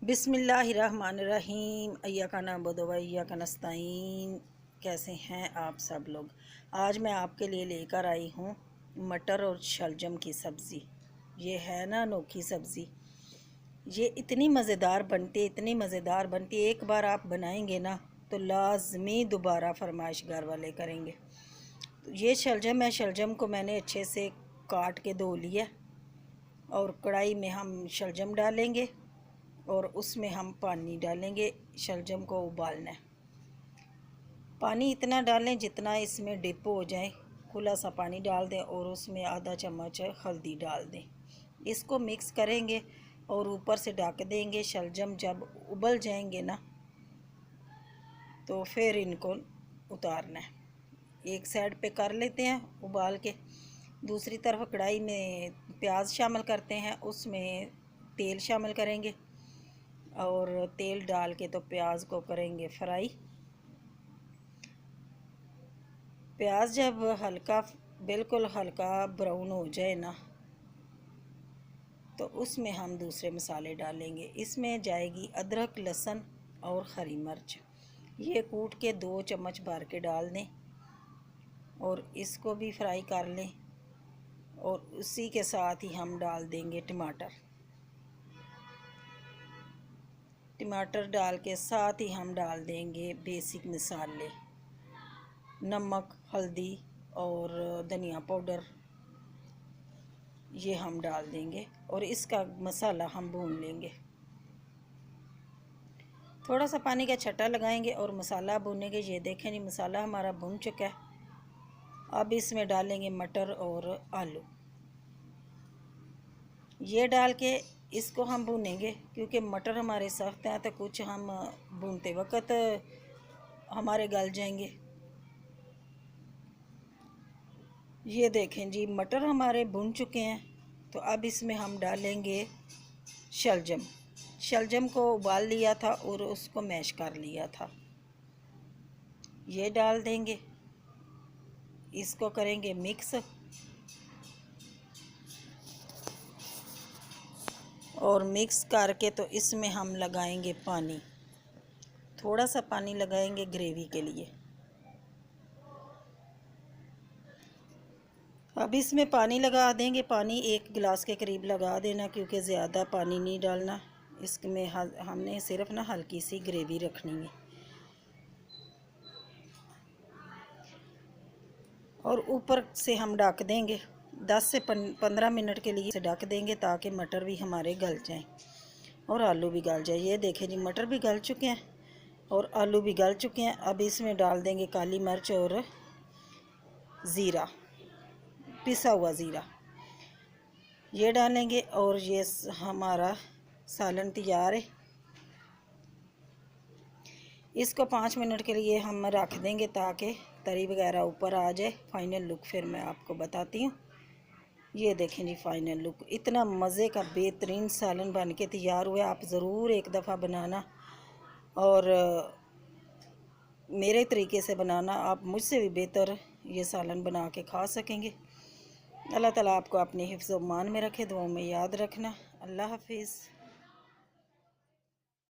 बिस्मिल्लाहिर्रहमानिर्रहीम। अय्याका नअबुदु व इय्याका नस्तईन। कैसे हैं आप सब लोग। आज मैं आपके लिए लेकर आई हूँ मटर और शलजम की सब्ज़ी। ये है ना अनोखी सब्ज़ी। ये इतनी मज़ेदार बनती है। एक बार आप बनाएंगे ना तो लाजमी दोबारा फरमाइश घर वाले करेंगे। तो ये शलजम है। शलजम को मैंने अच्छे से काट के धो लिया और कढ़ाई में हम शलजम डालेंगे और उसमें हम पानी डालेंगे। शलजम को उबालना है। पानी इतना डालें जितना इसमें डिप हो जाए। खुला सा पानी डाल दें और उसमें आधा चम्मच हल्दी डाल दें। इसको मिक्स करेंगे और ऊपर से ढक देंगे। शलजम जब उबल जाएंगे ना तो फिर इनको उतारना है। एक साइड पे कर लेते हैं उबाल के। दूसरी तरफ कढ़ाई में प्याज शामिल करते हैं। उसमें तेल शामिल करेंगे और तेल डाल के तो प्याज को करेंगे फ्राई। प्याज जब बिल्कुल हल्का ब्राउन हो जाए ना तो उसमें हम दूसरे मसाले डालेंगे। इसमें जाएगी अदरक, लहसुन और हरी मिर्च। ये कूट के 2 चम्मच भर के डाल दें और इसको भी फ्राई कर लें। और उसी के साथ ही हम डाल देंगे टमाटर डाल के साथ ही हम डाल देंगे बेसिक मसाले, नमक, हल्दी और धनिया पाउडर। ये हम डाल देंगे और इसका मसाला हम भून लेंगे। थोड़ा सा पानी का छट्टा लगाएंगे और मसाला भूनेंगे। ये देखें जी, मसाला हमारा भून चुका है। अब इसमें डालेंगे मटर और आलू। ये डाल के इसको हम भूनेंगे क्योंकि मटर हमारे सख्त हैं तो कुछ हम भूनते वक्त हमारे गल जाएंगे। ये देखें जी, मटर हमारे भून चुके हैं। तो अब इसमें हम डालेंगे शलजम को उबाल लिया था और उसको मैश कर लिया था। ये डाल देंगे। इसको करेंगे मिक्स और मिक्स करके तो इसमें हम लगाएंगे पानी। थोड़ा सा पानी लगाएंगे ग्रेवी के लिए। अब इसमें पानी लगा देंगे। पानी 1 गिलास के करीब लगा देना क्योंकि ज़्यादा पानी नहीं डालना। इसमें हमने सिर्फ ना हल्की सी ग्रेवी रखनी है। और ऊपर से हम ढक देंगे 10 से 15 मिनट के लिए ढक देंगे ताकि मटर भी हमारे गल जाएं और आलू भी गल जाए। ये देखें जी, मटर भी गल चुके हैं और आलू भी गल चुके हैं। अब इसमें डाल देंगे काली मिर्च और ज़ीरा, पिसा हुआ ज़ीरा। ये डालेंगे और ये हमारा सालन तैयार है। इसको 5 मिनट के लिए हम रख देंगे ताकि तरी वगैरह ऊपर आ जाए। फाइनल लुक फिर मैं आपको बताती हूँ। ये देखें जी, फाइनल लुक। इतना मज़े का बेहतरीन सालन बन के तैयार हुआ। आप ज़रूर एक दफ़ा बनाना और मेरे तरीके से बनाना। आप मुझसे भी बेहतर ये सालन बना के खा सकेंगे। अल्लाह ताला आपको अपने हिफ्ज़-ओ-मान में रखे। दुआओं में याद रखना। अल्लाह हाफिज़।